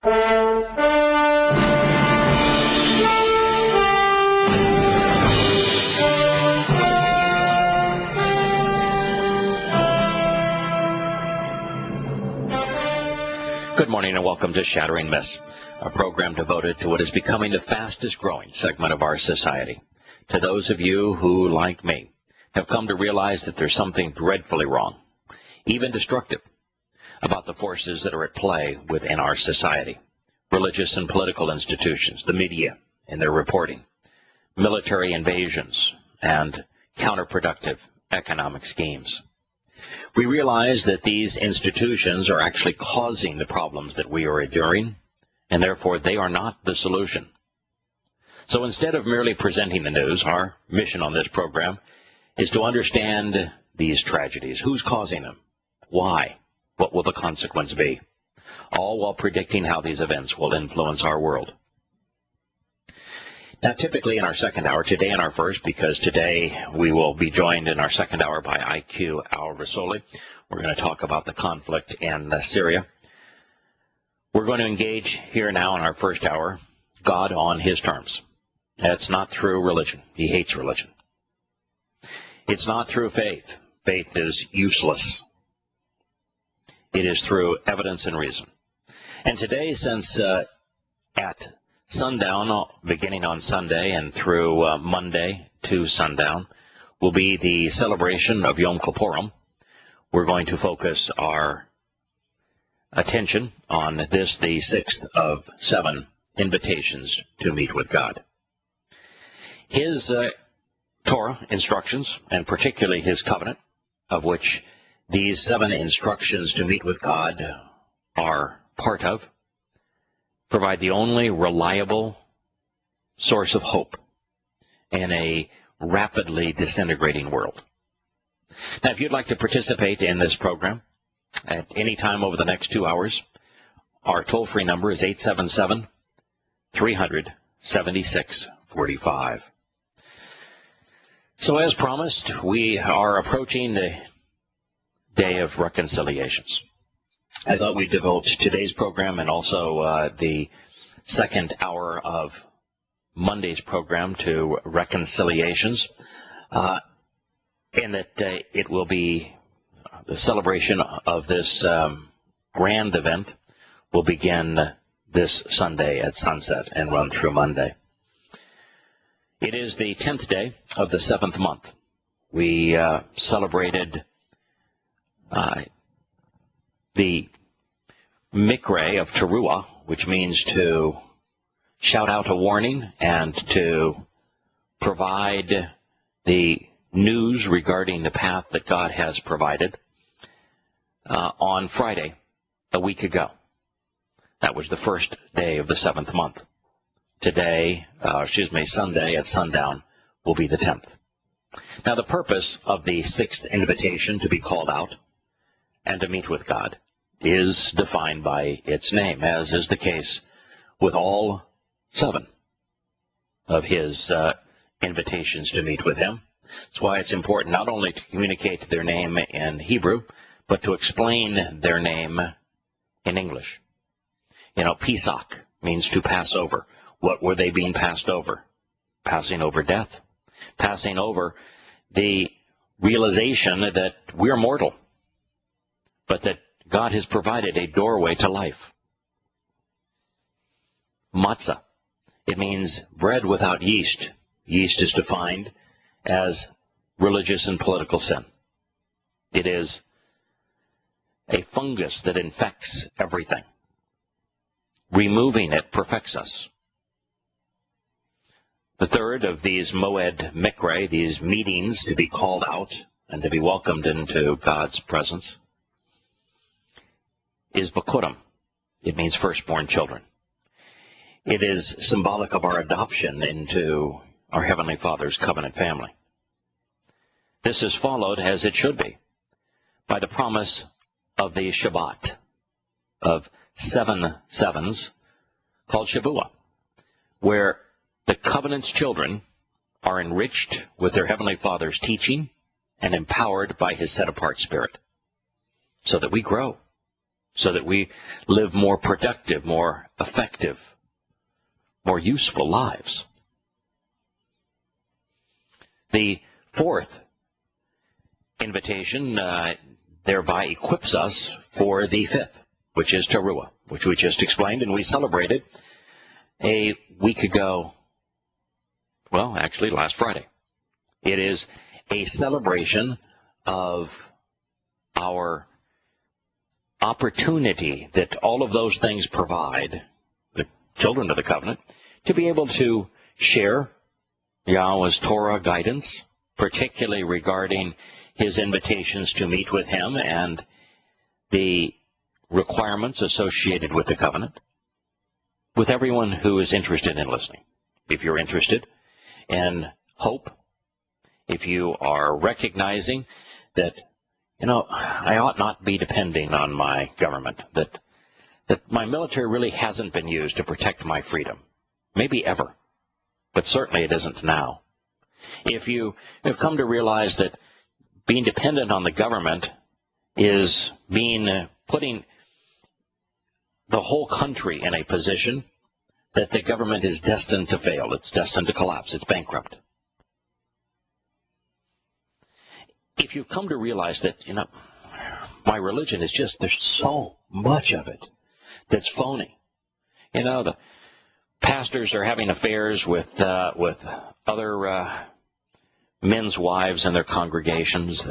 Good morning and welcome to Shattering Myths, a program devoted to what is becoming the fastest growing segment of our society. To those of you who, like me, have come to realize that there's something dreadfully wrong, even destructive, about the forces that are at play within our society. Religious and political institutions, the media and their reporting, military invasions, and counterproductive economic schemes. We realize that these institutions are actually causing the problems that we are enduring, and therefore they are not the solution. So instead of merely presenting the news, our mission on this program is to understand these tragedies. Who's causing them? Why? What will the consequence be? All while predicting how these events will influence our world. Now, typically in our second hour, today in our first, because today we will be joined in our second hour by al-Rassooli. We're going to talk about the conflict in Syria. We're going to engage here now in our first hour, God on his terms. That's not through religion. He hates religion. It's not through faith. Faith is useless. It is through evidence and reason. And today, since at sundown, beginning on Sunday and through Monday to sundown, will be the celebration of Yom Kippurim. We're going to focus our attention on this, the sixth of 7 invitations to meet with God. His Torah instructions, and particularly his covenant, of which these 7 instructions to meet with God are part of, provide the only reliable source of hope in a rapidly disintegrating world. Now, if you'd like to participate in this program at any time over the next 2 hours, our toll-free number is 877-300-7645. So as promised, we are approaching the Day of Reconciliations. I thought we'd devote today's program and also the second hour of Monday's program to reconciliations, and that it will be the celebration of this grand event will begin this Sunday at sunset and run through Monday. It is the 10th day of the 7th month. We celebrated the mikre of Torah, which means to shout out a warning and to provide the news regarding the path that God has provided on Friday a week ago. That was the first day of the 7th month. Today, Sunday at sundown will be the 10th. Now, the purpose of the 6th invitation to be called out and to meet with God is defined by its name, as is the case with all 7 of his invitations to meet with him. That's why it's important not only to communicate their name in Hebrew, but to explain their name in English. You know, Pesach means to pass over. What were they being passed over? Passing over death. Passing over the realization that we're mortal, but that God has provided a doorway to life. Matzah. It means bread without yeast. Yeast is defined as religious and political sin. It is a fungus that infects everything. Removing it perfects us. The third of these moed mikre, these meetings to be called out and to be welcomed into God's presence, is Bakurim. It means firstborn children. It is symbolic of our adoption into our Heavenly Father's covenant family. This is followed, as it should be, by the promise of the Shabbat, of 7 sevens, called Shavuah, where the covenant's children are enriched with their Heavenly Father's teaching and empowered by his set-apart spirit, so that we grow so that we live more productive, more effective, more useful lives. The fourth invitation thereby equips us for the fifth, which is Teruah, which we just explained, and we celebrated a week ago, well, actually last Friday. It is a celebration of our opportunity that all of those things provide, the children of the covenant, to be able to share Yahowah's Torah guidance, particularly regarding his invitations to meet with him and the requirements associated with the covenant, with everyone who is interested in listening. If you're interested in hope, if you are recognizing that, I ought not be depending on my government, that my military really hasn't been used to protect my freedom, maybe ever, but certainly it isn't now. If you have come to realize that being dependent on the government is putting the whole country in a position that the government is destined to fail, it's destined to collapse, it's bankrupt. If you come to realize that, my religion is just, there's so much of it that's phony. The pastors are having affairs with other men's wives in their congregations,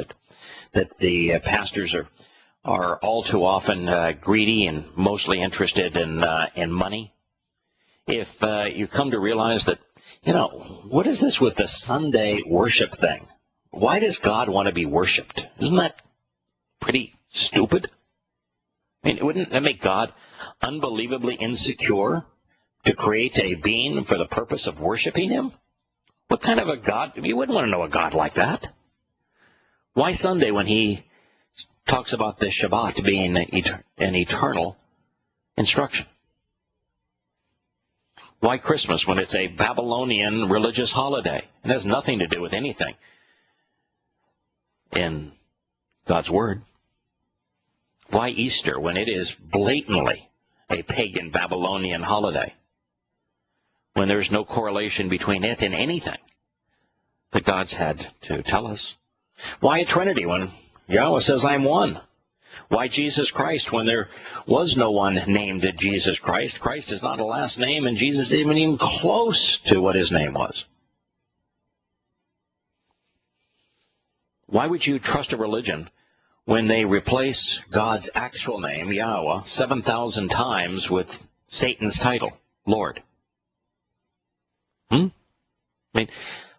that the pastors are all too often greedy and mostly interested in money. If you come to realize that, what is this with the Sunday worship thing? Why does God want to be worshipped? Isn't that pretty stupid? Wouldn't that make God unbelievably insecure to create a being for the purpose of worshiping him? What kind of a God? You wouldn't want to know a God like that. Why Sunday when he talks about the Shabbat being an eternal instruction? Why Christmas when it's a Babylonian religious holiday? It has nothing to do with anything in God's Word. Why Easter when it is blatantly a pagan Babylonian holiday, when there's no correlation between it and anything that God's had to tell us? Why a Trinity when Yahowah says, I'm one? Why Jesus Christ when there was no one named Jesus Christ? Christ is not a last name, and Jesus isn't even close to what his name was. Why would you trust a religion when they replace God's actual name, Yahowah, 7,000 times with Satan's title, Lord?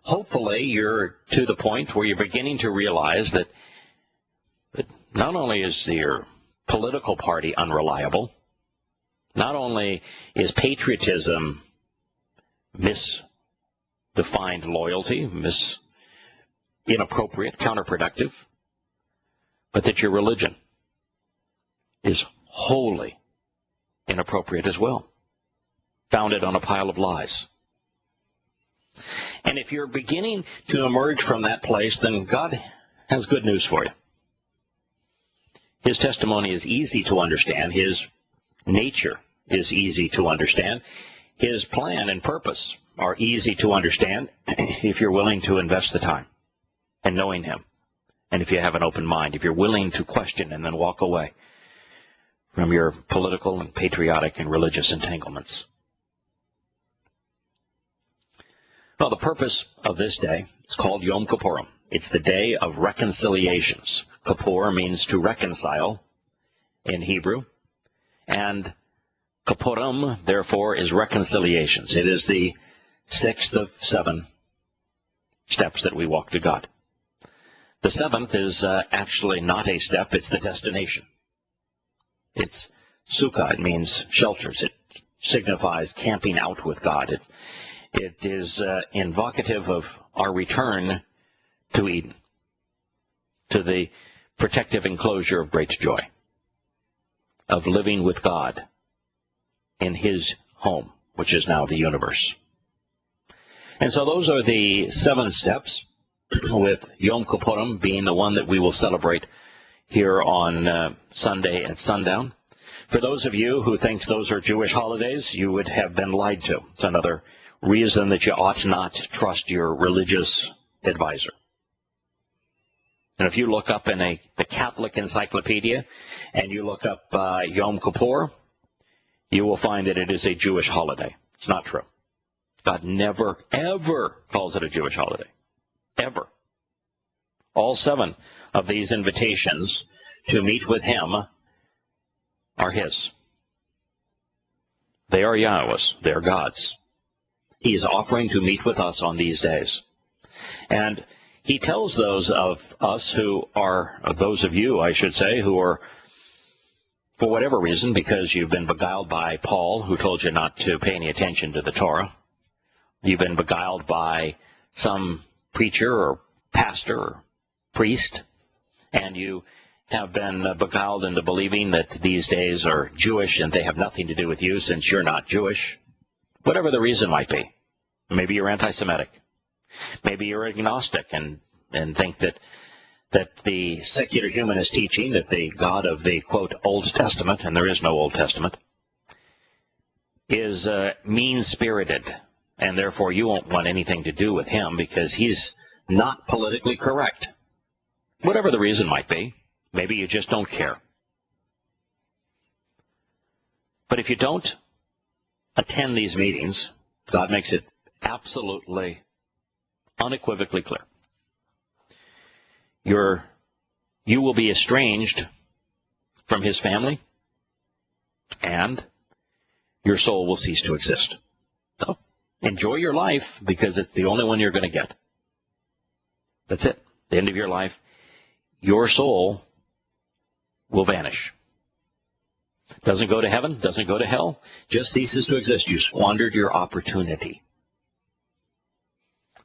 Hopefully you're to the point where you're beginning to realize that not only is your political party unreliable, not only is patriotism misdefined loyalty, inappropriate, counterproductive, but that your religion is wholly inappropriate as well, founded on a pile of lies. And if you're beginning to emerge from that place, then God has good news for you. His testimony is easy to understand. His nature is easy to understand. His plan and purpose are easy to understand if you're willing to invest the time and knowing him. And if you have an open mind, if you're willing to question and then walk away from your political and patriotic and religious entanglements. Well, the purpose of this day is called Yom Kippurim. It's the day of reconciliations. Kippur means to reconcile in Hebrew, and Kippurim, therefore, is reconciliations. It is the sixth of 7 steps that we walk to God. The seventh is actually not a step, it's the destination. It's sukkah, it means shelters. It signifies camping out with God. It is invocative of our return to Eden, to the protective enclosure of great joy, of living with God in his home, which is now the universe. And so those are the 7 steps, with Yom Kippurim being the one that we will celebrate here on Sunday at sundown. For those of you who think those are Jewish holidays, you would have been lied to. It's another reason that you ought not trust your religious advisor. And if you look up in the Catholic Encyclopedia and you look up Yom Kippur, you will find that it is a Jewish holiday. It's not true. God never, ever calls it a Jewish holiday. Ever. All 7 of these invitations to meet with him are his. They are Yahowah's. They are God's. He is offering to meet with us on these days. And he tells those of us who are, those of you, I should say, who are, for whatever reason, because you've been beguiled by Paul, who told you not to pay any attention to the Torah, you've been beguiled by some preacher or pastor or priest, and you have been beguiled into believing that these days are Jewish and they have nothing to do with you since you're not Jewish. Whatever the reason might be. Maybe you're anti-Semitic. Maybe you're agnostic and think that the secular humanist teaching that the God of the, quote, Old Testament, and there is no Old Testament, is mean-spirited, and therefore you won't want anything to do with him because he's not politically correct. Whatever the reason might be, maybe you just don't care. But if you don't attend these meetings, God makes it absolutely, unequivocally clear. You will be estranged from his family, and your soul will cease to exist. So enjoy your life because it's the only one you're going to get. That's it. The end of your life, your soul will vanish. Doesn't go to heaven, doesn't go to hell, just ceases to exist. You squandered your opportunity.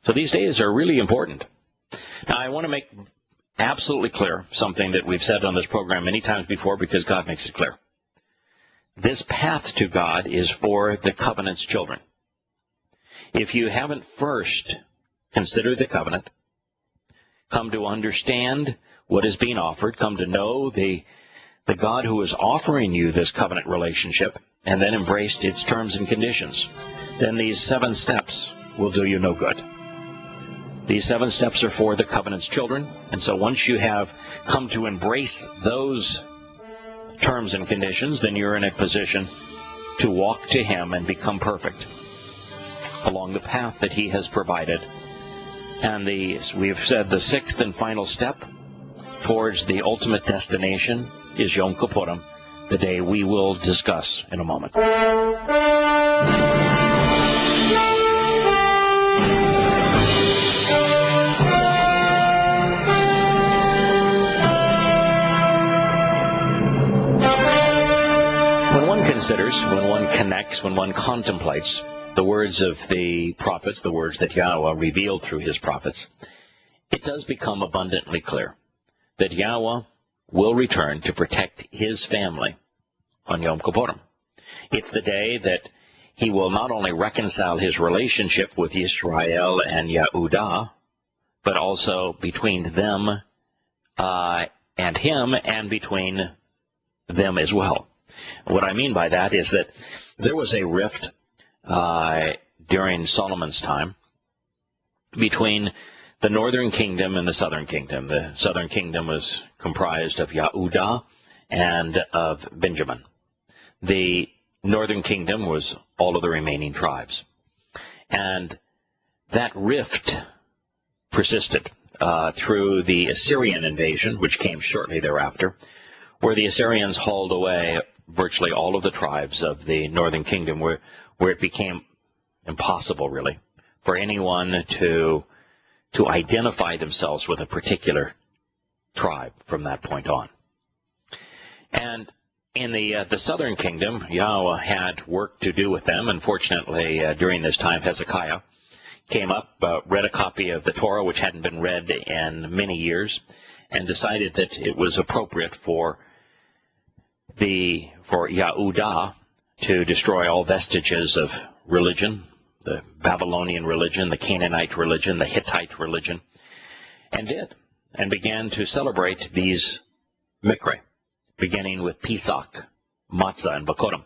So these days are really important. Now, I want to make absolutely clear something that we've said on this program many times before because God makes it clear. This path to God is for the covenant's children. If you haven't first considered the covenant, come to understand what is being offered, come to know the God who is offering you this covenant relationship, and then embraced its terms and conditions, then these 7 steps will do you no good. These 7 steps are for the covenant's children, and so once you have come to embrace those terms and conditions, then you're in a position to walk to him and become perfect along the path that he has provided. And we've said the 6th and final step towards the ultimate destination is Yom Kippurim, the day we will discuss in a moment. When one considers, when one connects, when one contemplates the words of the prophets, the words that Yahowah revealed through his prophets, it does become abundantly clear that Yahowah will return to protect his family on Yom Kippurim. It's the day that he will not only reconcile his relationship with Israel and Yehudah, but also between them and him and between them as well. What I mean by that is that there was a rift during Solomon's time between the northern kingdom and the southern kingdom. The southern kingdom was comprised of Yehudah and of Benjamin. The northern kingdom was all of the remaining tribes. And that rift persisted through the Assyrian invasion, which came shortly thereafter, where the Assyrians hauled away virtually all of the tribes of the northern kingdom, where it became impossible, really, for anyone to identify themselves with a particular tribe from that point on. And in the southern kingdom, Yahowah had work to do with them. Unfortunately, during this time, Hezekiah came up, read a copy of the Torah, which hadn't been read in many years, and decided that it was appropriate for Yehudah to destroy all vestiges of religion, the Babylonian religion, the Canaanite religion, the Hittite religion, and did, and began to celebrate these Mikre, beginning with Pesach, matzah and bakorim.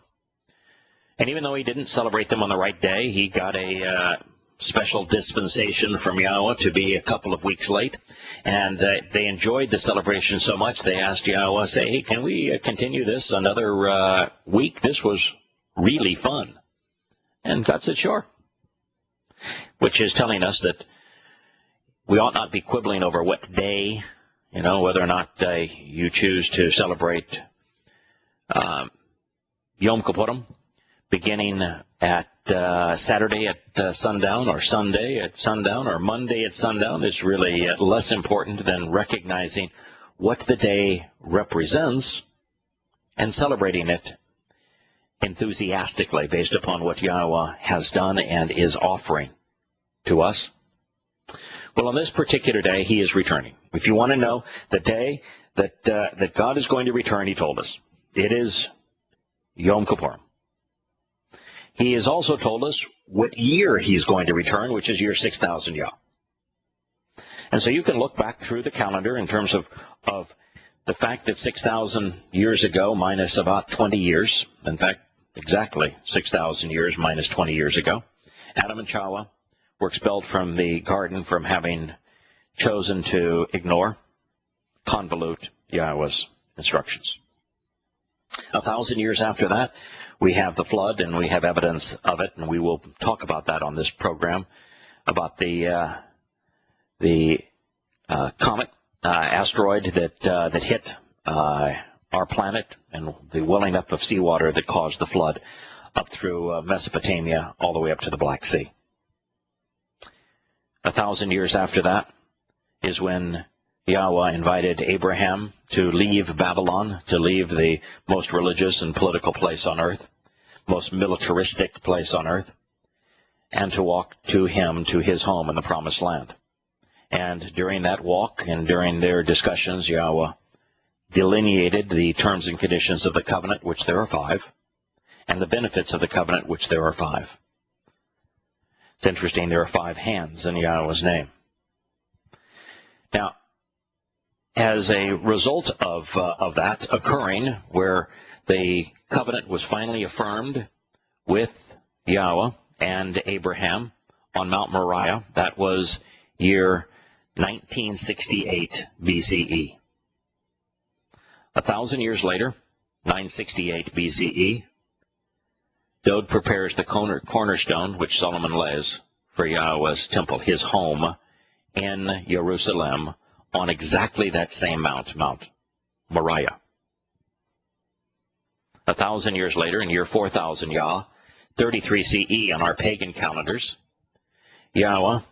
And even though he didn't celebrate them on the right day, he got a special dispensation from Yahowah to be a couple of weeks late. And they enjoyed the celebration so much, they asked Yahowah, say, hey, can we continue this another week? This was really fun. And God said, sure. Which is telling us that we ought not be quibbling over what day, whether or not you choose to celebrate Yom Kippurim, beginning at Saturday at sundown, or Sunday at sundown, or Monday at sundown, is really less important than recognizing what the day represents and celebrating it enthusiastically based upon what Yahowah has done and is offering to us. Well, on this particular day, he is returning. If you want to know the day that God is going to return, he told us, it is Yom Kippurim. He has also told us what year he's going to return, which is year 6000 Yah. And so you can look back through the calendar in terms of the fact that 6,000 years ago minus about 20 years, in fact, exactly 6,000 years minus 20 years ago, Adam and Chawah were expelled from the garden from having chosen to ignore, convolute Yahowah's instructions. 1,000 years after that, we have the flood, and we have evidence of it, and we will talk about that on this program, about the comet, asteroid that hit our planet, and the welling up of seawater that caused the flood up through Mesopotamia all the way up to the Black Sea. 1,000 years after that is when Yahowah invited Abraham to leave Babylon, to leave the most religious and political place on earth, most militaristic place on earth, and to walk to him, to his home in the Promised Land. And during that walk and during their discussions, Yahowah delineated the terms and conditions of the covenant, which there are 5, and the benefits of the covenant, which there are 5. It's interesting, there are 5 hands in Yahowah's name. Now, as a result of that occurring, where the covenant was finally affirmed with Yahowah and Abraham on Mount Moriah, that was year 1968 BCE. 1,000 years later, 968 BCE, Dode prepares the cornerstone, which Solomon lays for Yahowah's temple, his home in Jerusalem, on exactly that same Mount Moriah. 1,000 years later, in year 4000 Yah, 33 CE on our pagan calendars, Yahowah,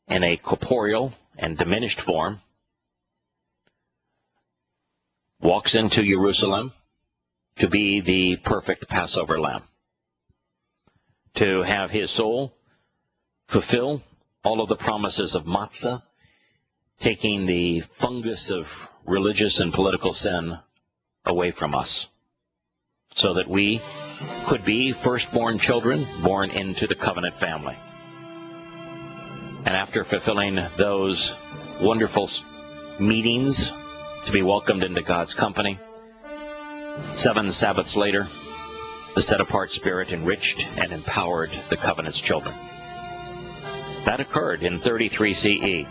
in a corporeal and diminished form, walks into Jerusalem to be the perfect Passover lamb, to have his soul fulfill all of the promises of matzah, taking the fungus of religious and political sin away from us, so that we could be firstborn children born into the covenant family. And after fulfilling those wonderful meetings to be welcomed into God's company, 7 Sabbaths later, the set-apart Spirit enriched and empowered the covenant's children. That occurred in 33 CE.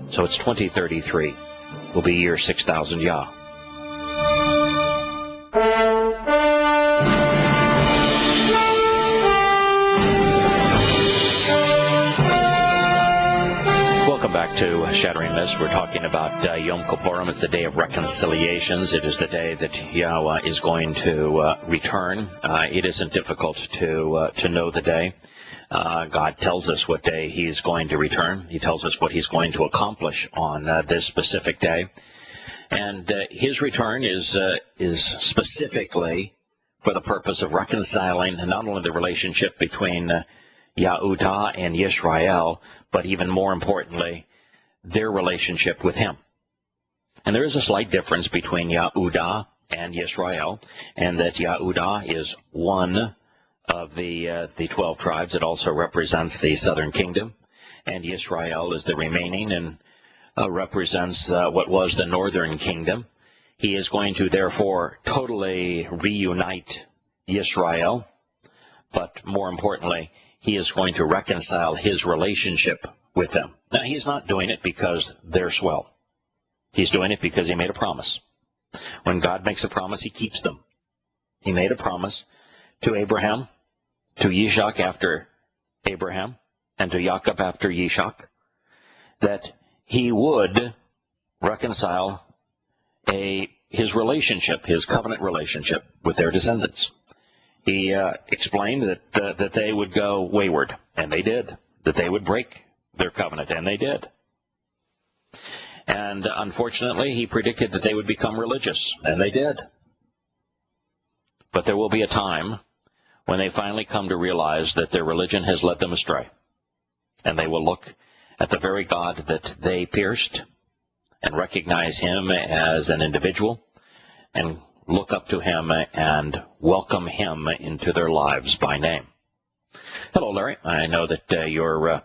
So it's 2033 will be year 6000 Yah. Welcome back to Shattering Myths. We're talking about Yom Kippurim. It's the day of reconciliations. It is the day that Yahowah is going to return. It isn't difficult to know the day. God tells us what day he's going to return. He tells us what he's going to accomplish on this specific day. And his return is specifically for the purpose of reconciling not only the relationship between Yahowah and Yisrael, but even more importantly, their relationship with him. And there is a slight difference between Yahowah and Yisrael, and that Yahowah is one of the 12 tribes. It also represents the southern kingdom, and Yisrael is the remaining and represents what was the northern kingdom. He is going to, therefore, totally reunite Israel, but more importantly, he is going to reconcile his relationship with them. Now, he's not doing it because they're swell. He's doing it because he made a promise. When God makes a promise, he keeps them. He made a promise to Abraham, to Yishak after Abraham, and to Jacob after Yishak, that he would reconcile his relationship, his covenant relationship with their descendants. He explained that they would go wayward, and they did. That they would break their covenant, and they did. And unfortunately, he predicted that they would become religious, and they did. But there will be a time when they finally come to realize that their religion has led them astray. And they will look at the very God that they pierced and recognize him as an individual and look up to him and welcome him into their lives by name. Hello, Larry. I know that you're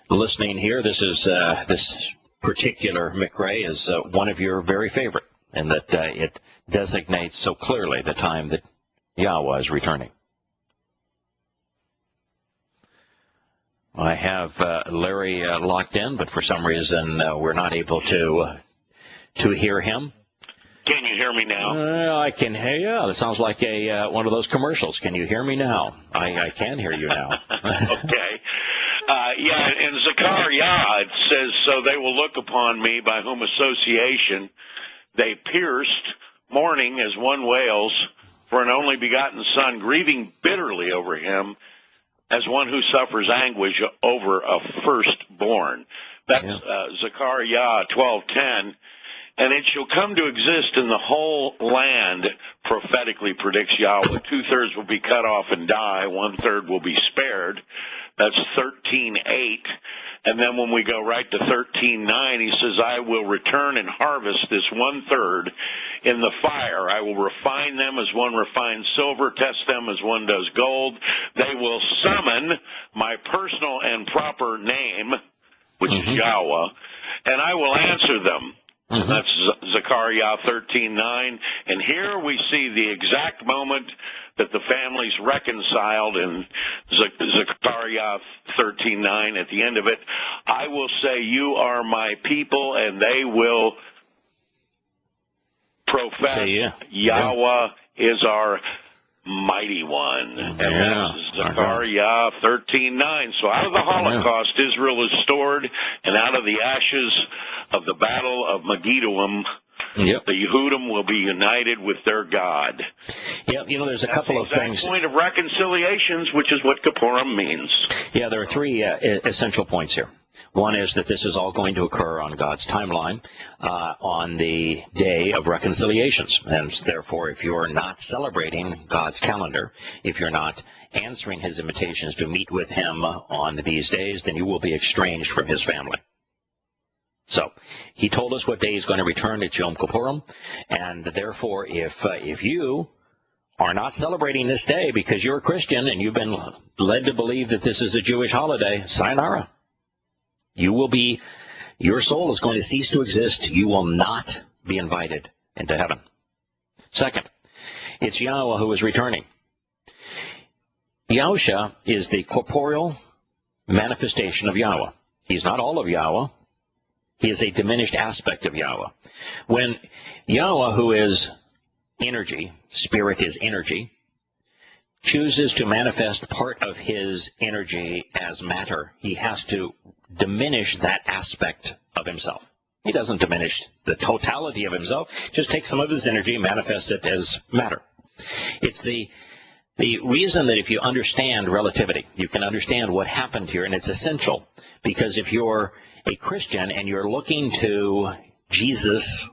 listening here. This particular Mikre is one of your very favorite, and that it designates so clearly the time that Yahowah is returning. I have Larry locked in, but for some reason we're not able to hear him. Can you hear me now? I can hear you. That sounds like one of those commercials. Can you hear me now? I can hear you now. Okay. Yeah, in Zechariah it says, "So they will look upon me, by whom association they pierced, mourning as one wails for an only begotten son, grieving bitterly over him, as one who suffers anguish over a firstborn." That's Zechariah 12:10. "And it shall come to exist in the whole land," prophetically predicts Yahowah. 2/3 will be cut off and die. 1/3 will be spared. That's 13:8. And then when we go right to 13:9, he says, "I will return and harvest this 1/3 in the fire. I will refine them as one refines silver, test them as one does gold. They will summon my personal and proper name," which is Yahowah, "and I will answer them." That's Zechariah 13:9. And here we see the exact moment that the families reconciled in Zechariah 13:9. At the end of it, "I will say, you are my people, and they will profess Yahowah is our mighty one." And that's Zechariah 13:9. So out of the Holocaust, Israel is stored, and out of the ashes of the battle of Megiddo, the Yehudim will be united with their God. Yep, there's a couple of things. That's the point of reconciliations, which is what Kippurim means. Yeah, there are three essential points here. One is that this is all going to occur on God's timeline on the day of reconciliations. And therefore, if you're not celebrating God's calendar, if you're not answering his invitations to meet with him on these days, then you will be estranged from his family. So he told us what day he's going to return. It's Yom Kippurim. And therefore, if you are not celebrating this day because you're a Christian and you've been led to believe that this is a Jewish holiday, sayonara. Your soul is going to cease to exist. You will not be invited into heaven. Second, it's Yahowah who is returning. Yahusha is the corporeal manifestation of Yahowah. He's not all of Yahowah. He is a diminished aspect of Yahowah. When Yahowah, who is energy, spirit is energy, chooses to manifest part of his energy as matter, he has to diminish that aspect of himself. He doesn't diminish the totality of himself, just takes some of his energy and manifests it as matter. It's the reason that if you understand relativity, you can understand what happened here, and it's essential, because if you're a Christian and you're looking to Jesus,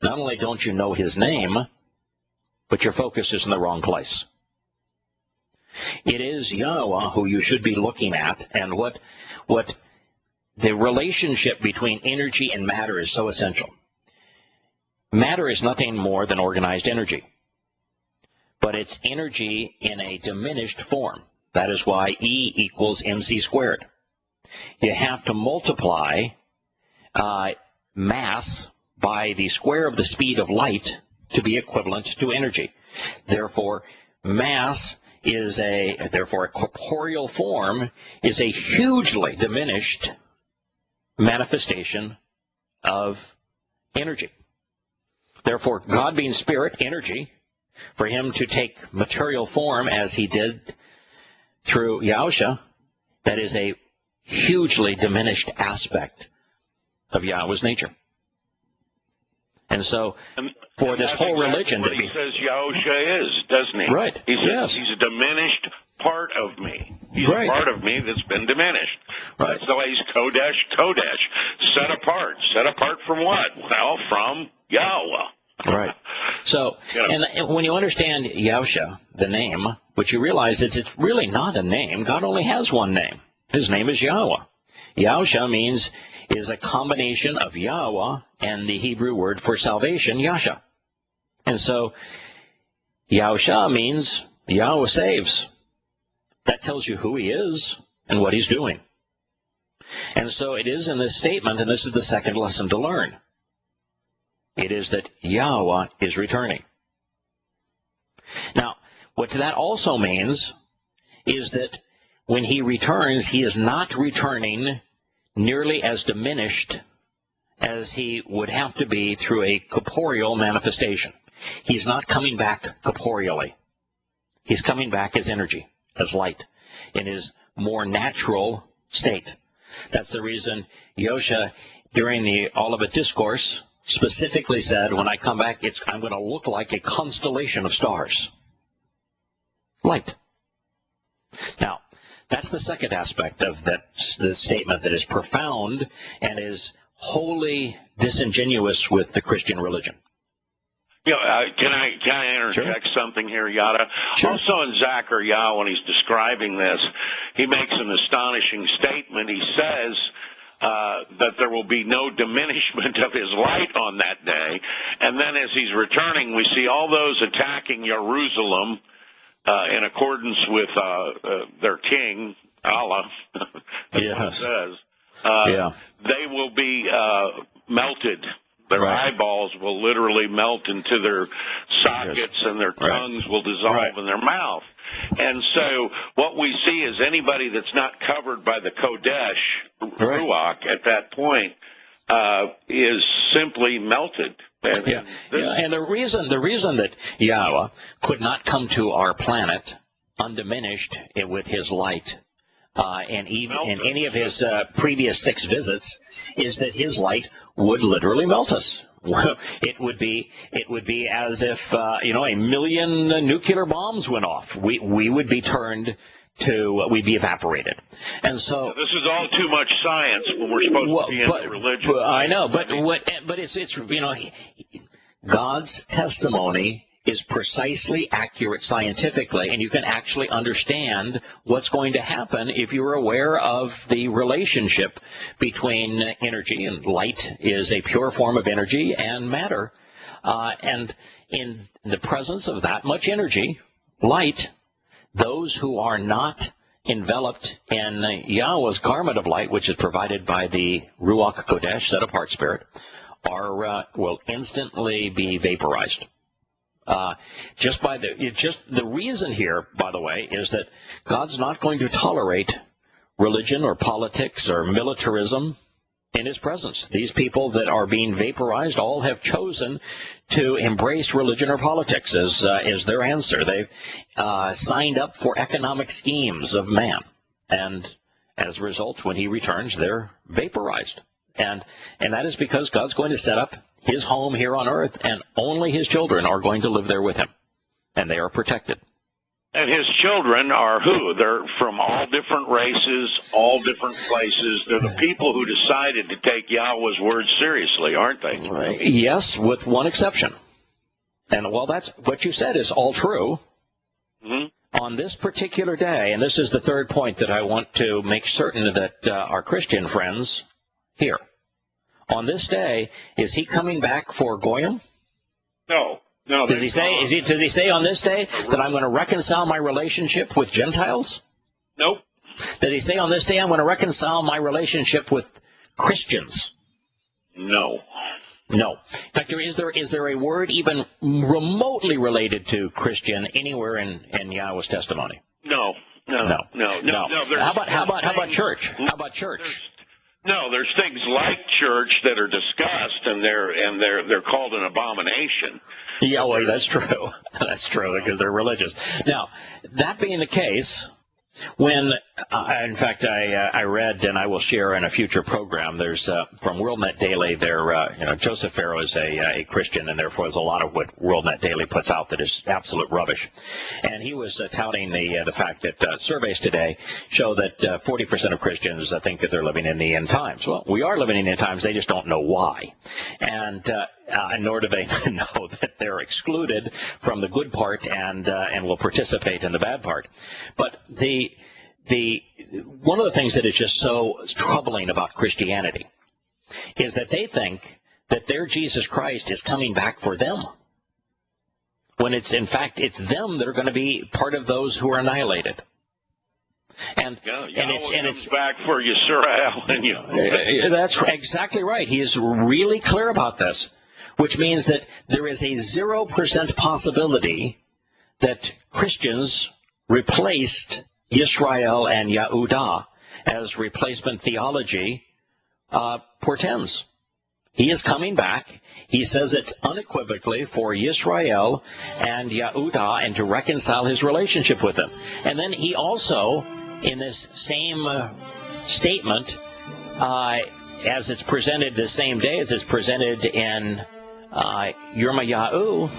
not only don't you know his name, but your focus is in the wrong place. It is Yahowah who you should be looking at, and what the relationship between energy and matter is so essential. Matter is nothing more than organized energy, but it's energy in a diminished form. That is why E equals mc squared. You have to multiply mass by the square of the speed of light to be equivalent to energy. Therefore, therefore a corporeal form is a hugely diminished manifestation of energy. Therefore, God being spirit, energy, for him to take material form as he did through Yahusha, that is a hugely diminished aspect of Yahweh's nature. And so, for this whole religion what he says Yahusha is, doesn't he? Right. He says Yes. he's a diminished part of me. He's Right. a part of me that's been diminished. Right. That's why he's Kodesh, set apart. Set apart from what? Well, from Yahowah. Right. So, and when you understand Yahusha, the name, what you realize is it's really not a name. God only has one name. His name is Yahowah. Yahusha is a combination of Yahweh and the Hebrew word for salvation, Yasha. And so, Yahusha means Yahweh saves. That tells you who he is and what he's doing. And so it is in this statement, and this is the second lesson to learn. It is that Yahweh is returning. Now, what that also means is that when he returns, he is not returning nearly as diminished as he would have to be through a corporeal manifestation. He's not coming back corporeally. He's coming back as energy, as light, in his more natural state. That's the reason Yahusha, during the Olivet Discourse, specifically said, when I come back, I'm going to look like a constellation of stars. Light. Now, that's the second aspect of the statement that is profound and is wholly disingenuous with the Christian religion. Can I interject something here, Yada? Sure. Also in Zechariah, when he's describing this, he makes an astonishing statement. He says that there will be no diminishment of his light on that day. And then as he's returning, we see all those attacking Jerusalem in accordance with their king, Allah. Yes. Says. Yeah. They will be melted. Their eyeballs will literally melt into their sockets, and their tongues will dissolve in their mouth. And so what we see is anybody that's not covered by the Kodesh, Ruach, at that point, is simply melted. And the reason that Yahweh could not come to our planet undiminished with his light, and even in any of his previous 6 visits, is that his light would literally melt us. It would be as if a million nuclear bombs went off. We would be turned to we'd be evaporated. And so this is all too much science when we're supposed to be in religion. I know, but it's God's testimony is precisely accurate scientifically, and you can actually understand what's going to happen if you're aware of the relationship between energy, and light is a pure form of energy, and matter. And in the presence of that much energy, light, those who are not enveloped in Yahweh's garment of light, which is provided by the Ruach Kodesh, set-apart spirit, will instantly be vaporized. Just the reason here, by the way, is that God's not going to tolerate religion or politics or militarism in his presence. These people that are being vaporized all have chosen to embrace religion or politics as their answer. They've signed up for economic schemes of man, and as a result, when he returns, they're vaporized. And that is because God's going to set up his home here on earth, and only his children are going to live there with him, and they are protected. And his children are who? They're from all different races, all different places. They're the people who decided to take Yahweh's word seriously, aren't they? Yes, with one exception. And while that's what you said is all true, on this particular day, and this is the third point that I want to make certain that our Christian friends hear. On this day, is he coming back for Goyim? No. Does he say on this day that I'm going to reconcile my relationship with Gentiles? Nope. Does he say on this day I'm going to reconcile my relationship with Christians? No. No. In fact, is there a word even remotely related to Christian anywhere in Yahowah's testimony? No. No. How about church? How about church? There's things like church that are discussed, and they're called an abomination. Yeah, well, that's true. That's true, because they're religious. Now, that being the case, when, in fact, I read, and I will share in a future program, there's, from WorldNet Daily, Joseph Farrow is a Christian, and therefore there's a lot of what WorldNet Daily puts out that is absolute rubbish. And he was touting the fact that surveys today show that 40% of Christians think that they're living in the end times. Well, we are living in the end times, they just don't know why. And nor do they know that they're excluded from the good part and will participate in the bad part. But one of the things that is just so troubling about Christianity is that they think that their Jesus Christ is coming back for them, when in fact it's them that are going to be part of those who are annihilated. And it's back for you, Yisrael, and you. That's exactly right. He is really clear about this, which means that there is a 0% possibility that Christians replaced Yisrael and Yahowah as replacement theology portends. He is coming back. He says it unequivocally for Yisrael and Yahowah, and to reconcile his relationship with them. And then he also, in this same statement, as it's presented the same day as it's presented in Yirmiyahu,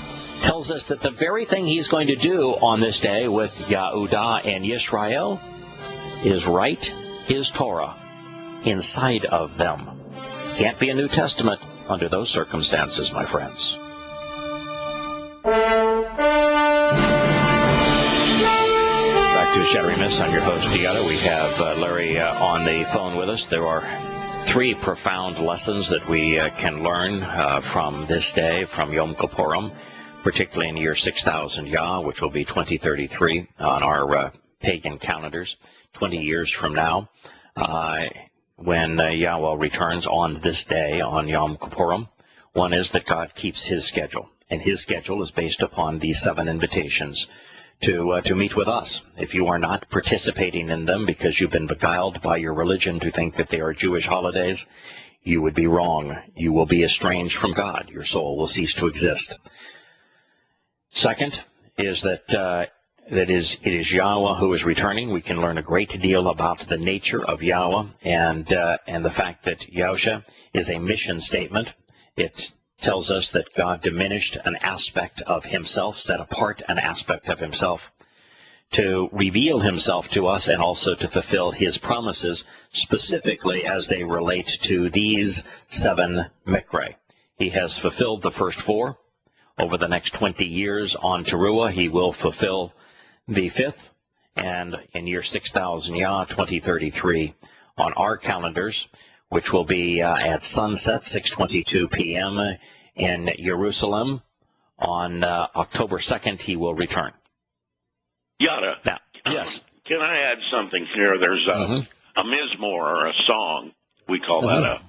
tells us that the very thing he's going to do on this day with Yahowah and Yisrael is write his Torah inside of them. Can't be a New Testament under those circumstances, my friends. Back to Shattering Myths. I'm your host, Yahowah. We have Larry on the phone with us. There are three profound lessons that we can learn from this day, from Yom Kippurim, particularly in the year 6000 Yah, which will be 2033 on our pagan calendars, 20 years from now, when Yahweh returns on this day, on Yom Kippurim. One is that God keeps his schedule, and his schedule is based upon these 7 invitations to meet with us. If you are not participating in them because you've been beguiled by your religion to think that they are Jewish holidays, you would be wrong. You will be estranged from God. Your soul will cease to exist. Second is that it is Yahweh who is returning. We can learn a great deal about the nature of Yahweh and the fact that Yahusha is a mission statement. It tells us that God diminished an aspect of himself, set apart an aspect of himself to reveal himself to us and also to fulfill his promises, specifically as they relate to these 7 Mikra. He has fulfilled the first 4. Over the next 20 years on Teruah, he will fulfill the 5th, and in year 6000 Yah, 2033, on our calendars, which will be at sunset, 6:22 p.m. in Jerusalem, on October 2nd, he will return. Yada. Now, yes. Can I add something here? There's a mizmor, or a song. We call that a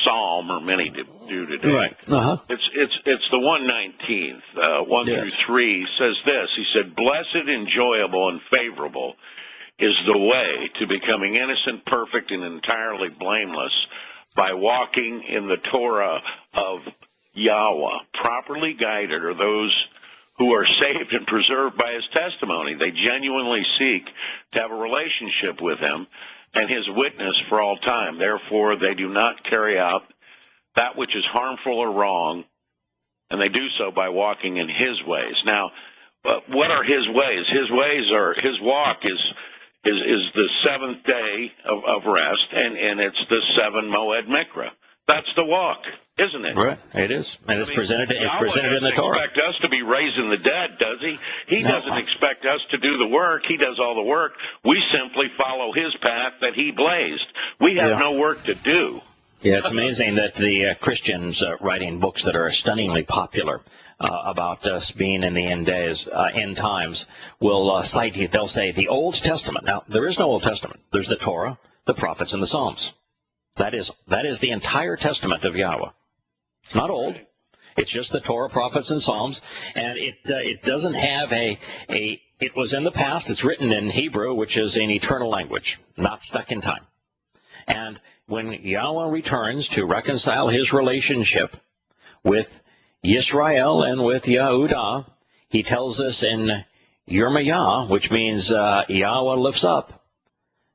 psalm, or many do today. Right. It's the 119th, 1 through 3, says this. He said, "Blessed, enjoyable, and favorable is the way to becoming innocent, perfect, and entirely blameless by walking in the Torah of Yahweh. Properly guided are those who are saved and preserved by his testimony. They genuinely seek to have a relationship with him and his witness for all time. Therefore, they do not carry out that which is harmful or wrong, and they do so by walking in his ways." Now, what are his ways? His ways are, his walk is the 7th day of rest, and it's the 7 Moed Mikra. That's the walk, isn't it? Right, it is. And it's presented in the Torah. He doesn't expect us to be raising the dead, does he? He doesn't expect us to do the work. He does all the work. We simply follow his path that he blazed. We have no work to do. Yeah, it's amazing that the Christians writing books that are stunningly popular about us being in the end times, will cite, they'll say, the Old Testament. Now, there is no Old Testament. There's the Torah, the prophets, and the Psalms. That is the entire testament of Yahweh. It's not old. It's just the Torah, prophets, and Psalms, and it doesn't have it was in the past. It's written in Hebrew, which is an eternal language, not stuck in time. And when Yahweh returns to reconcile his relationship with Yisrael and with Yehudah, he tells us in Yirmiyah, which means Yahweh lifts up,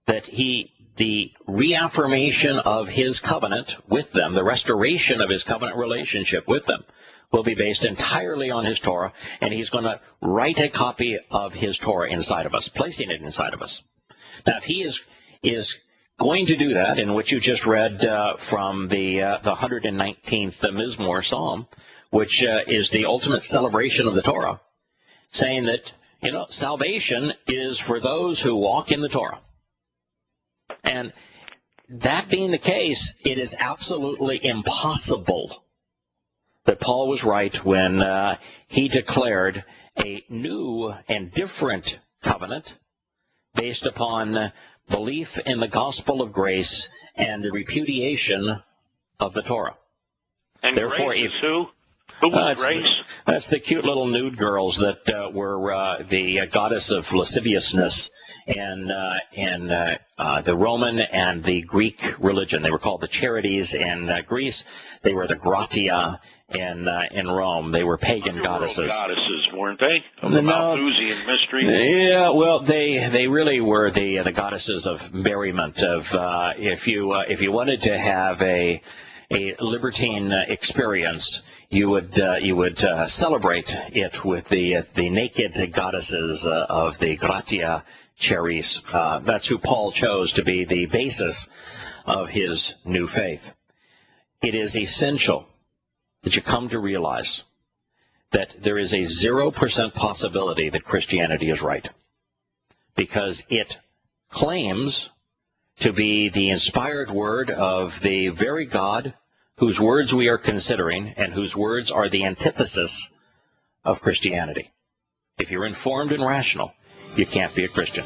that the reaffirmation of his covenant with them, the restoration of his covenant relationship with them, will be based entirely on his Torah, and he's going to write a copy of his Torah inside of us, placing it inside of us. Now, if he is going to do that, in which you just read from the 119th Mizmor Psalm, which is the ultimate celebration of the Torah, saying that, salvation is for those who walk in the Torah. And that being the case, it is absolutely impossible that Paul was right when he declared a new and different covenant based upon belief in the gospel of grace and the repudiation of the Torah. And therefore, grace is who? Who was Grace? That's the cute little nude girls that were the goddess of lasciviousness in the Roman and the Greek religion. They were called the Charities in Greece. They were the Gratia in Rome. They were pagan goddesses. Goddesses, weren't they? Of the Malthusian mystery. Yeah, well, they really were the goddesses of merriment. Of if you wanted to have a libertine experience, you would celebrate it with the naked goddesses of the Gratia Charis. That's who Paul chose to be the basis of his new faith. It is essential that you come to realize that there is a 0% possibility that Christianity is right, because it claims to be the inspired word of the very God whose words we are considering and whose words are the antithesis of Christianity. If you're informed and rational, you can't be a Christian.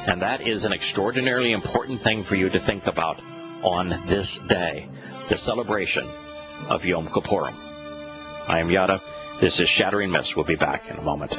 And that is an extraordinarily important thing for you to think about on this day, the celebration of Yom Kippurim. I am Yada. This is Shattering Myths. We'll be back in a moment.